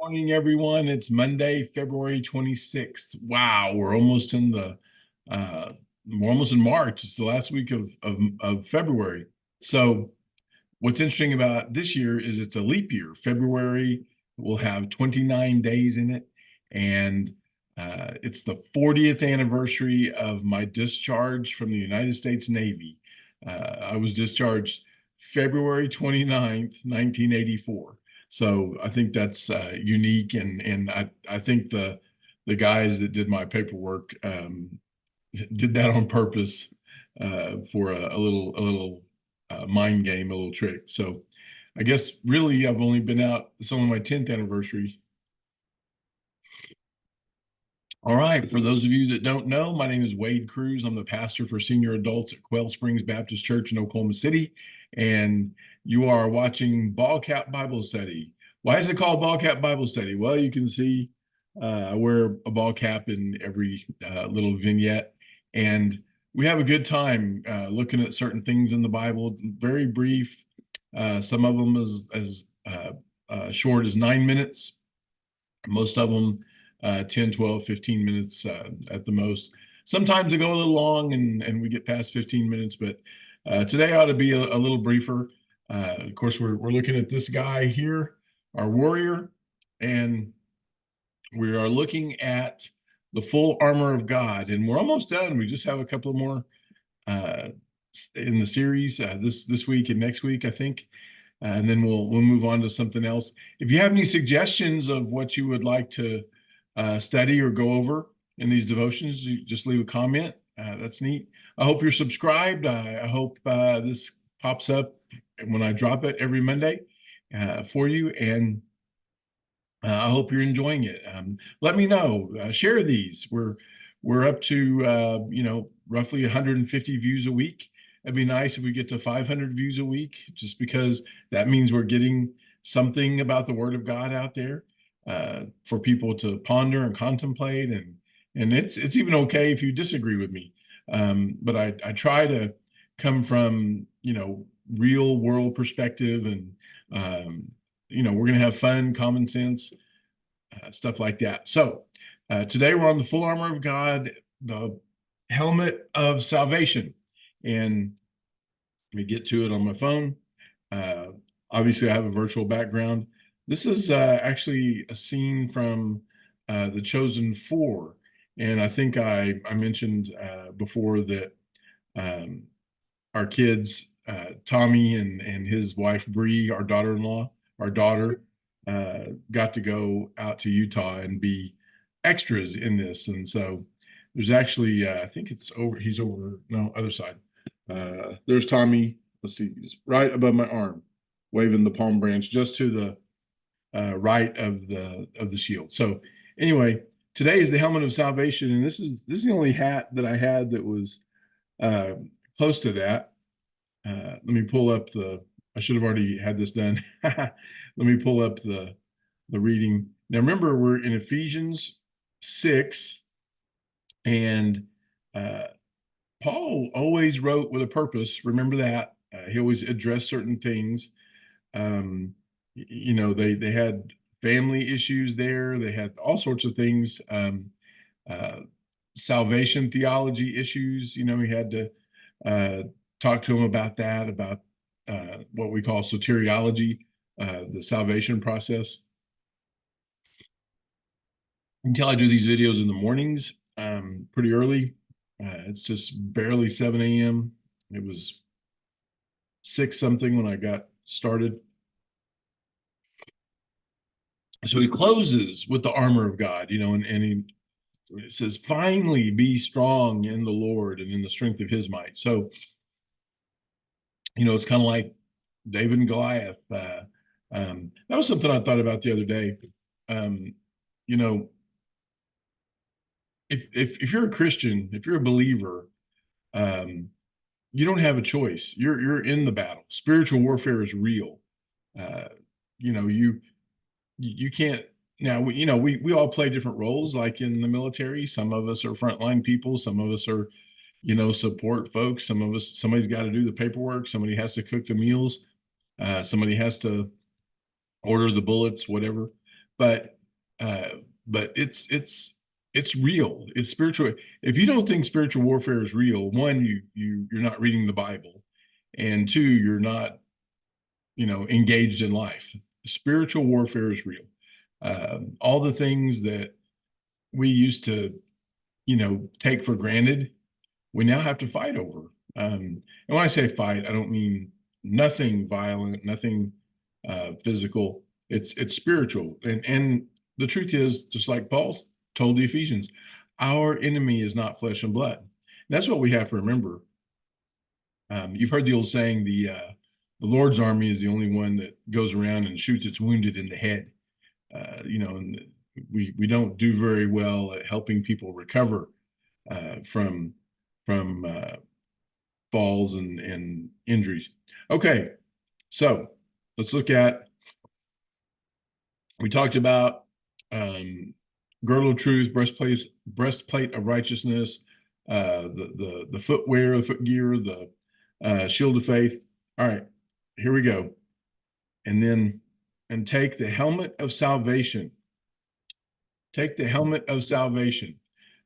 Morning, everyone. It's Monday, February 26th. Wow, we're almost in uh we're almost in March. It's the last week of February. So what's interesting about this year is it's a leap year. February will have 29 days in it, and it's the 40th anniversary of my discharge from the United States Navy. I was discharged February 29th, 1984. So I think that's unique, and I think the guys that did my paperwork did that on purpose for a little mind game, a little trick. So I guess really I've only been out. It's only my 10th anniversary. All right. For those of you that don't know, my name is Wade Cruz. I'm the pastor for senior adults at Quail Springs Baptist Church in Oklahoma City. And you are watching Ball Cap Bible Study. Why is it called Ball Cap Bible Study? Well, you can see I wear a ball cap in every little vignette. And we have a good time looking at certain things in the Bible, very brief. Some of them as short as 9 minutes. Most of them 10, 12, 15 minutes at the most. Sometimes they go a little long and we get past 15 minutes, but today ought to be a little briefer. Of course, we're looking at this guy here, our warrior, and we are looking at the full armor of God. And we're almost done. We just have a couple more uh, in the series this week and next week, I think. And then we'll move on to something else. If you have any suggestions of what you would like to study or go over in these devotions, you just leave a comment. That's neat. I hope you're subscribed. I hope this pops up when I drop it every Monday for you, and I hope you're enjoying it. Let me know. Share these. We're up to roughly 150 views a week. It'd be nice if we get to 500 views a week, just because that means we're getting something about the Word of God out there for people to ponder and contemplate. And it's even okay if you disagree with me. But I try to come from real world perspective, and we're going to have fun, common sense, stuff like that. So today we're on the full armor of God, the helmet of salvation. And let me get to it on my phone. Uh, Obviously, I have a virtual background. This is actually a scene from The Chosen Four. And I think I mentioned before that um, our kids, Tommy and his wife, Bree, our daughter-in-law, our daughter, got to go out to Utah and be extras in this. And so there's actually, I think it's over, he's over, no, other side. There's Tommy. Let's see, he's right above my arm, waving the palm branch just to the right of the shield. So anyway, today is the helmet of salvation, and this is the only hat that I had that was uh, close to that. Let me pull up I should have already had this done. Let me pull up the reading. Now remember, we're in Ephesians 6, and uh, Paul always wrote with a purpose. Remember that. He always addressed certain things. They had family issues there. They had all sorts of things. Uh, Salvation theology issues. He had to uh, talk to him about that, about what we call soteriology, the salvation process. Until I do these videos in the mornings, pretty early. It's just barely 7 a.m. It was 6 something when I got started. So he closes with the armor of God, and it says, finally be strong in the Lord and in the strength of his might. So, it's kind of like David and Goliath. That was something I thought about the other day. Um, you know, if you're a Christian, if you're a believer, um, you don't have a choice. You're in the battle. Spiritual warfare is real. Uh, you can't. Now we all play different roles, like in the military. Some of us are frontline people, some of us are support folks, somebody's got to do the paperwork, somebody has to cook the meals, somebody has to order the bullets, whatever. but uh, but it's real. It's spiritual. If you don't think spiritual warfare is real, one, you're not reading the Bible, and two, you're not engaged in life. Spiritual warfare is real. All the things that we used to take for granted, we now have to fight over. And when I say fight, I don't mean nothing violent, nothing physical. It's spiritual. And the truth is, just like Paul told the Ephesians, our enemy is not flesh and blood. And that's what we have to remember. You've heard the old saying, the Lord's army is the only one that goes around and shoots its wounded in the head. And we don't do very well at helping people recover from falls and injuries. Okay, so let's look at. We talked about girdle of truth, breastplate of righteousness, the footwear, the foot gear, the shield of faith. All right, here we go. And take the helmet of salvation. Take the helmet of salvation.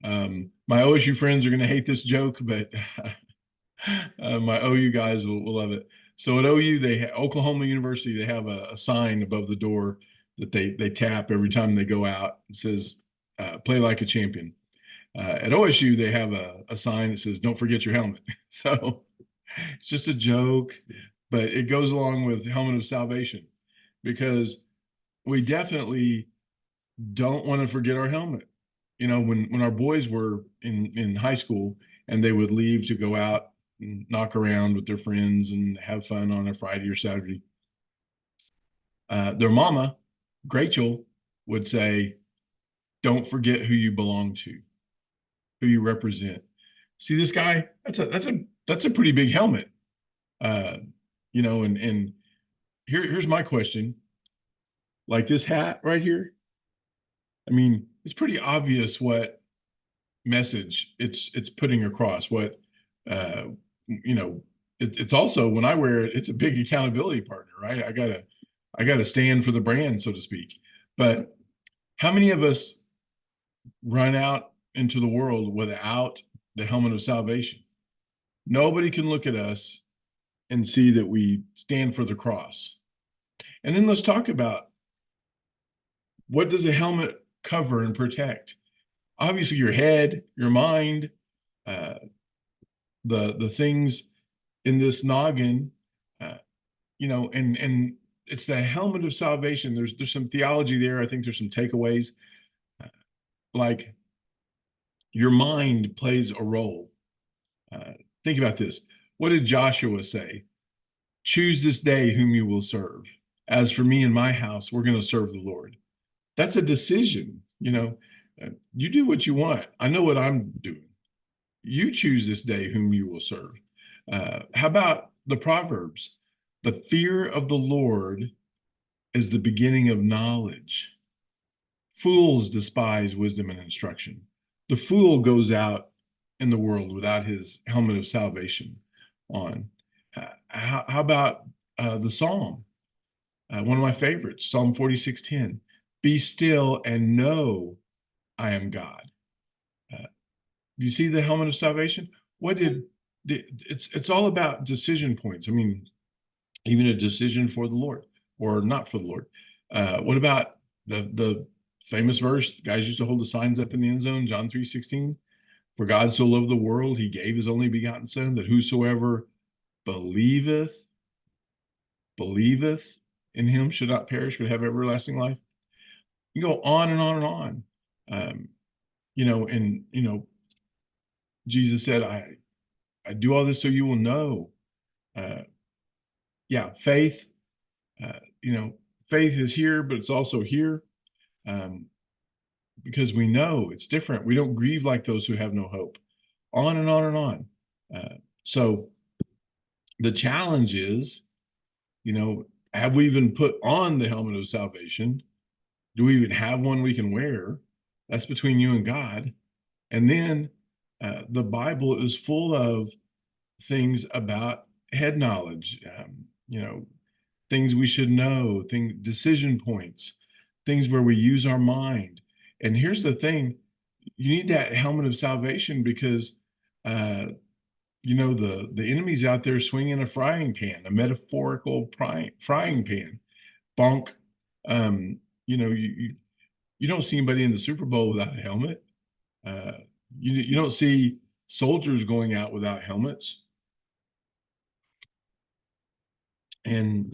My OSU friends are going to hate this joke, but my OU guys will love it. So at OU, Oklahoma University, they have a sign above the door that they tap every time they go out. It says, "Play like a champion." At OSU, they have a sign that says, "Don't forget your helmet." So it's just a joke, but it goes along with helmet of salvation, because we definitely don't want to forget our helmet. When our boys were in high school and they would leave to go out and knock around with their friends and have fun on a Friday or Saturday, their mama, Rachel, would say, "Don't forget who you belong to, who you represent. See this guy? That's a pretty big helmet." And here's my question. Like this hat right here, I mean, it's pretty obvious what message it's putting across. What it's also, when I wear it, it's a big accountability partner, right? I gotta stand for the brand, so to speak. But how many of us run out into the world without the helmet of salvation? Nobody can look at us and see that we stand for the cross. And then let's talk about, what does a helmet cover and protect? Obviously, your head, your mind, the things in this noggin, and it's the helmet of salvation. There's some theology there. I think there's some takeaways. Like, your mind plays a role. Think about this. What did Joshua say? "Choose this day whom you will serve. As for me and my house, we're going to serve the Lord." That's a decision. You do what you want. I know what I'm doing. You choose this day whom you will serve. How about the Proverbs? "The fear of the Lord is the beginning of knowledge. Fools despise wisdom and instruction." The fool goes out in the world without his helmet of salvation on. How about the Psalm? One of my favorites, Psalm 46:10. "Be still and know I am God." Do you see the helmet of salvation? It's all about decision points. I mean, even a decision for the Lord or not for the Lord. What about the famous verse? Guys used to hold the signs up in the end zone, John 3:16. "For God so loved the world, he gave his only begotten son, that whosoever believeth in him should not perish, but have everlasting life." You go on and on and on. Jesus said, I do all this so you will know. Faith, faith is here, but it's also here, because we know it's different. We don't grieve like those who have no hope. On and on and on. So the challenge is, have we even put on the helmet of salvation? Do we even have one we can wear? That's between you and God. And then the Bible is full of things about head knowledge, things we should know, decision points things where we use our mind. And here's the thing, you need that helmet of salvation because the enemy's out there swinging a frying pan, a metaphorical frying pan. Bonk. You don't see anybody in the Super Bowl without a helmet. You don't see soldiers going out without helmets. And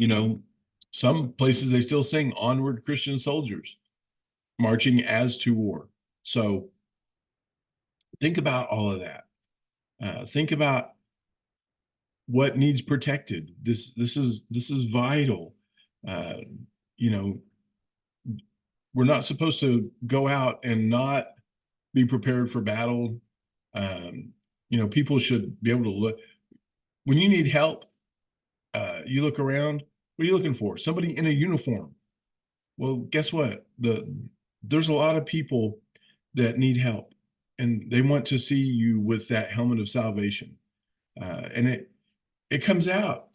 some places they still sing "Onward, Christian Soldiers, marching as to war." So think about all of that. Think about what needs protected. This is vital. We're not supposed to go out and not be prepared for battle. People should be able to look when you need help. You look around. What are you looking for? Somebody in a uniform. Well, guess what? There's a lot of people that need help, and they want to see you with that helmet of salvation. And it comes out.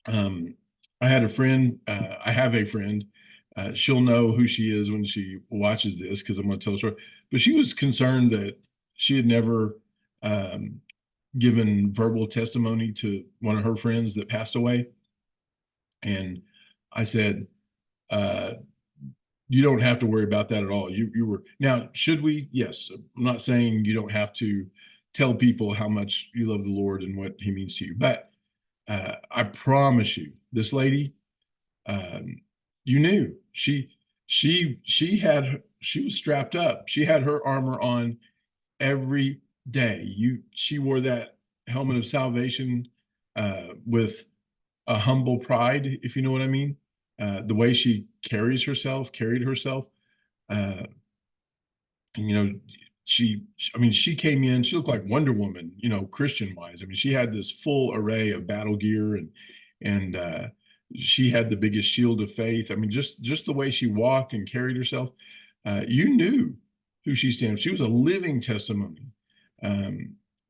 I had a friend. I have a friend. She'll know who she is when she watches this because I'm going to tell her story. But she was concerned that she had never given verbal testimony to one of her friends that passed away. And I said, you don't have to worry about that at all. You were now, should we? Yes. I'm not saying you don't have to tell people how much you love the Lord and what he means to you. But I promise you, this lady, you knew she was strapped up. She had her armor on every day. She wore that helmet of salvation with a humble pride, if you know what I mean. The way she carried herself. She came in, she looked like Wonder Woman, Christian wise. I mean, she had this full array of battle gear and she had the biggest shield of faith. I mean, just the way she walked and carried herself, you knew who she stands. She was a living testimony.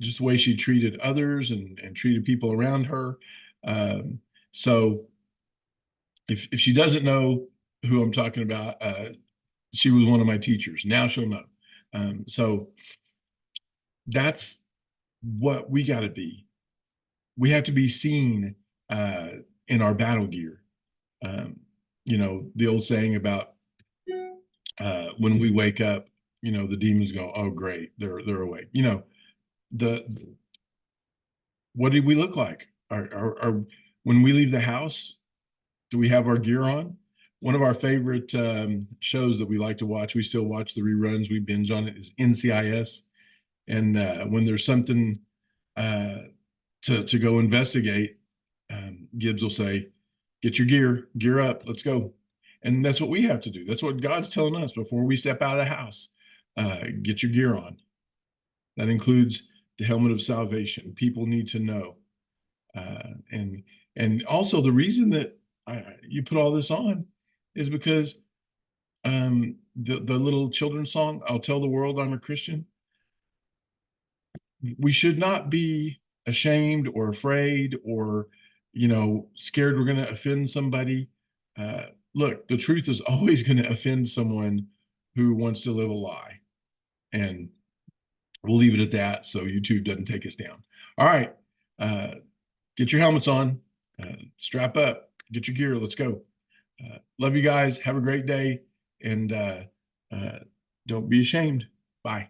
Just the way she treated others and treated people around her. So if she doesn't know who I'm talking about, she was one of my teachers. Now she'll know. So that's what we got to be. We have to be seen in our battle gear. The old saying about when we wake up, the demons go, "Oh, great, they're awake." What do we look like? When we leave the house, do we have our gear on? One of our favorite shows that we like to watch, we still watch the reruns, we binge on it, is NCIS. And when there's something to go investigate, Gibbs will say, "Get your gear up, let's go." And that's what we have to do. That's what God's telling us before we step out of the house. Get your gear on. That includes the helmet of salvation. People need to know. And also the reason that you put all this on is because the little children's song, "I'll Tell the World I'm a Christian." We should not be ashamed or afraid or scared we're going to offend somebody. Look, the truth is always going to offend someone who wants to live a lie. And we'll leave it at that so YouTube doesn't take us down. All right. Get your helmets on, strap up, get your gear. Let's go. Love you guys. Have a great day. And don't be ashamed. Bye.